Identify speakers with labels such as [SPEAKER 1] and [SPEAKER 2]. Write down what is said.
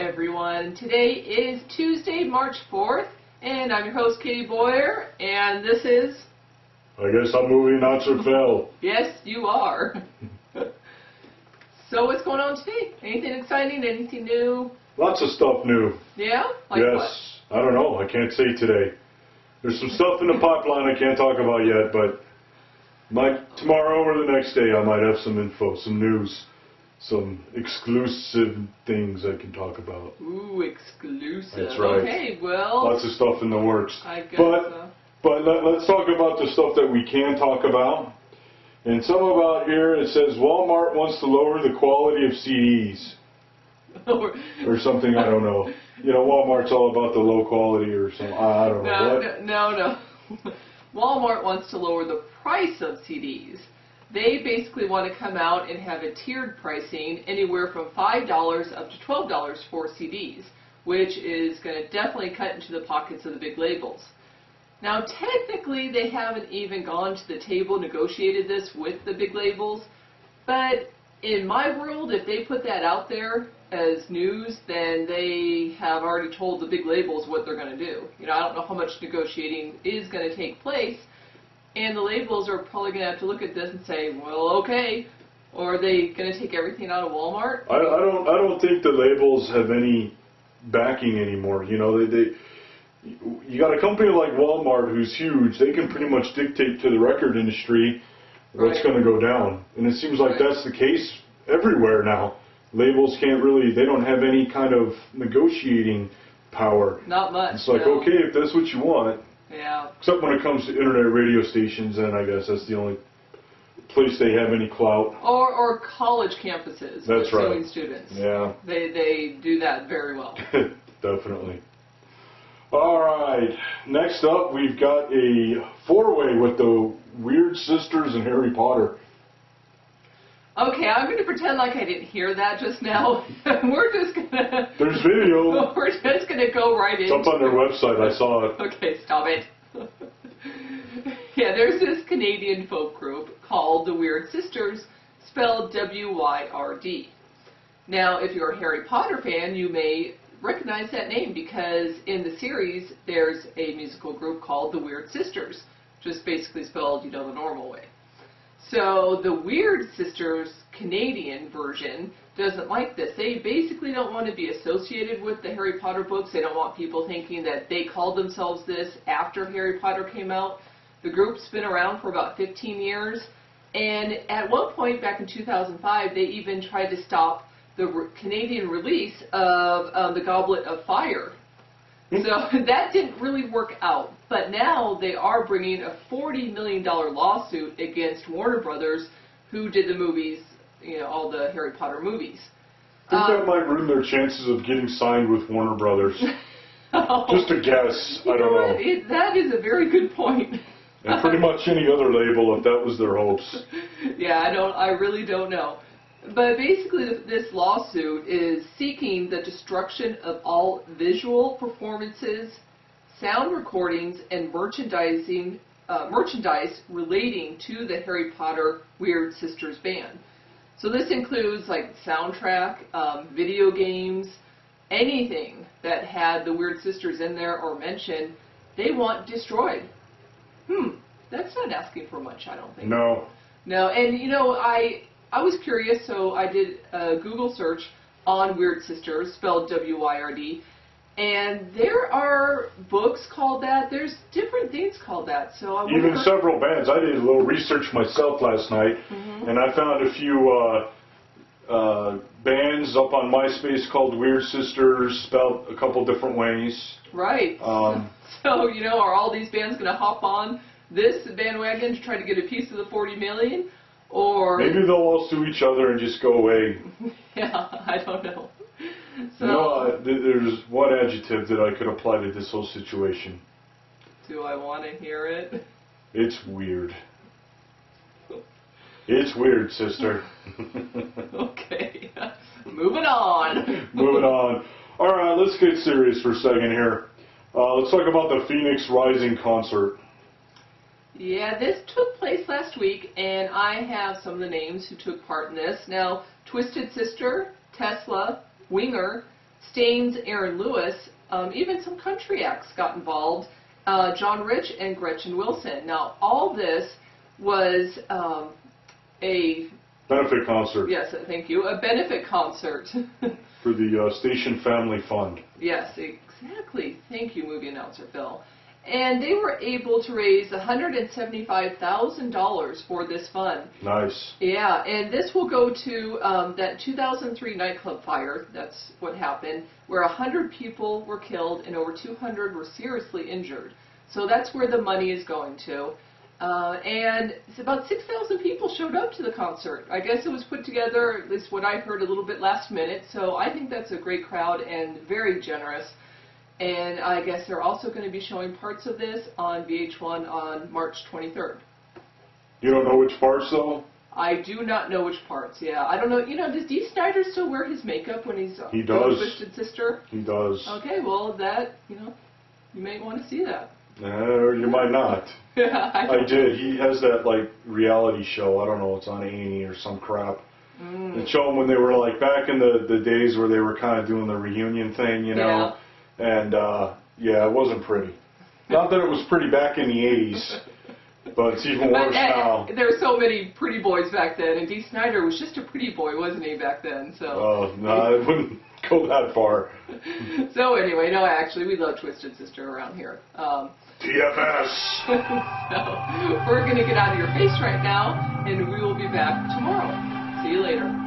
[SPEAKER 1] everyone. Today is Tuesday, March 4th, and I'm your host, Katie Boyer, and this is...
[SPEAKER 2] I guess I'm moving on to Phil.
[SPEAKER 1] Yes, you are. So what's going on today? Anything exciting? Anything new?
[SPEAKER 2] Lots of stuff new.
[SPEAKER 1] Yeah? Like
[SPEAKER 2] yes. What? I don't know. I can't say today. There's some stuff in the pipeline I can't talk about yet, but tomorrow or the next day I might have some info, some news. Some exclusive things I can talk about.
[SPEAKER 1] Ooh, exclusive.
[SPEAKER 2] That's right.
[SPEAKER 1] Okay, well...
[SPEAKER 2] Lots of stuff in the works.
[SPEAKER 1] I guess so.
[SPEAKER 2] But let's talk about the stuff that we can talk about. And some about here, it says Wal-Mart wants to lower the quality of CDs. Or something, I don't know. You know, Wal-Mart's all about the low quality or something. I don't know.
[SPEAKER 1] No. Wal-Mart wants to lower the price of CDs. They basically want to come out and have a tiered pricing anywhere from $5 up to $12 for CDs, which is going to definitely cut into the pockets of the big labels. Now, technically, they haven't even gone to the table, negotiated this with the big labels, but in my world, if they put that out there as news, then they have already told the big labels what they're going to do. You know, I don't know how much negotiating is going to take place. And the labels are probably going to have to look at this and say, well, okay, or are they going to take everything out of Walmart?
[SPEAKER 2] I don't think the labels have any backing anymore. You know, you got a company like Walmart who's huge. They can pretty much dictate to the record industry what's going to go down. And it seems like that's the case everywhere now. Labels can't really, they don't have any kind of negotiating power.
[SPEAKER 1] Not much.
[SPEAKER 2] It's like, okay, if that's what you want.
[SPEAKER 1] Yeah.
[SPEAKER 2] Except when it comes to internet radio stations, then I guess that's the only place they have any clout.
[SPEAKER 1] Or college campuses.
[SPEAKER 2] That's right.
[SPEAKER 1] Suing students.
[SPEAKER 2] Yeah.
[SPEAKER 1] They do that very well.
[SPEAKER 2] Definitely. All right. Next up, we've got a four-way with the Wyrd Sisters and Harry Potter. Okay,
[SPEAKER 1] I'm going to pretend like I didn't hear that just now. We're just going to...
[SPEAKER 2] There's video.
[SPEAKER 1] We're just going to go right into it.
[SPEAKER 2] It's up on their website. I saw it.
[SPEAKER 1] Okay, stop it. Yeah, there's this Canadian folk group called the Wyrd Sisters, spelled W-Y-R-D. Now, if you're a Harry Potter fan, you may recognize that name because in the series, there's a musical group called the Wyrd Sisters, just basically spelled, you know, the normal way. So the Wyrd Sisters Canadian version doesn't like this. They basically don't want to be associated with the Harry Potter books. They don't want people thinking that they called themselves this after Harry Potter came out. The group's been around for about 15 years, and at one point back in 2005, they even tried to stop the Canadian release of the Goblet of Fire. So that didn't really work out, but now they are bringing a $40 million lawsuit against Warner Brothers, who did the movies, you know, all the Harry Potter movies.
[SPEAKER 2] I think that might ruin their chances of getting signed with Warner Brothers. Just a guess. I don't know.
[SPEAKER 1] That is a very good point.
[SPEAKER 2] And pretty much any other label if that was their hopes.
[SPEAKER 1] Yeah, I really don't know. But basically, this lawsuit is seeking the destruction of all visual performances, sound recordings, and merchandise relating to the Harry Potter Wyrd Sisters band. So this includes like soundtrack, video games, anything that had the Wyrd Sisters in there or mentioned, they want destroyed. That's not asking for much, I don't think.
[SPEAKER 2] No.
[SPEAKER 1] No, and you know, I was curious, so I did a Google search on Wyrd Sisters, spelled W-Y-R-D, and there are books called that. There's different things called that. So I wonder...
[SPEAKER 2] Even several bands. I did a little research myself last night, and I found a few bands up on MySpace called Wyrd Sisters, spelled a couple different ways.
[SPEAKER 1] Right. So, you know, are all these bands going to hop on this bandwagon to try to get a piece of the $40 million? Or
[SPEAKER 2] maybe they'll all sue each other and just go away.
[SPEAKER 1] Yeah, I don't know. So,
[SPEAKER 2] you know, there's one adjective that I could apply to this whole situation.
[SPEAKER 1] Do I want to hear it?
[SPEAKER 2] It's weird. It's weird, sister.
[SPEAKER 1] Okay. Moving on.
[SPEAKER 2] Moving on. All right, let's get serious for a second here. Let's talk about the Phoenix Rising concert.
[SPEAKER 1] Yeah, this took place last week, and I have some of the names who took part in this. Now, Twisted Sister, Tesla, Winger, Staines, Aaron Lewis, even some country acts got involved, John Rich and Gretchen Wilson. Now, all this was a
[SPEAKER 2] benefit concert.
[SPEAKER 1] Yes, thank you. A benefit concert.
[SPEAKER 2] For the Station Family Fund.
[SPEAKER 1] Yes, exactly. Thank you, movie announcer Phil. And they were able to raise $175,000 for this fund.
[SPEAKER 2] Nice.
[SPEAKER 1] Yeah, and this will go to that 2003 nightclub fire. That's what happened, where 100 people were killed and over 200 were seriously injured. So that's where the money is going to. And it's about 6,000 people showed up to the concert. I guess it was put together, at least what I heard, a little bit last minute. So I think that's a great crowd and very generous. And I guess they're also going to be showing parts of this on VH1 on March 23rd.
[SPEAKER 2] You don't know which parts, though?
[SPEAKER 1] I do not know which parts, yeah. I don't know, does Dee Snider still wear his makeup when he's
[SPEAKER 2] He does.
[SPEAKER 1] Twisted Sister?
[SPEAKER 2] He does.
[SPEAKER 1] Okay, well, that, you may want to see that.
[SPEAKER 2] Or you might not.
[SPEAKER 1] Yeah,
[SPEAKER 2] I did. He has that, like, reality show. I don't know, it's on A&E or some crap. It showed him when they were, like, back in the days where they were kind of doing the reunion thing,
[SPEAKER 1] Yeah.
[SPEAKER 2] And, yeah, it wasn't pretty. Not that it was pretty back in the 80s, but it's even worse now.
[SPEAKER 1] There were so many pretty boys back then, and Dee Snider was just a pretty boy, wasn't he, back then? So.
[SPEAKER 2] Oh, no, I wouldn't go that far.
[SPEAKER 1] So anyway, no, actually, we love Twisted Sister around here.
[SPEAKER 2] TFS!
[SPEAKER 1] So, we're going to get out of your face right now, and we will be back tomorrow. See you later.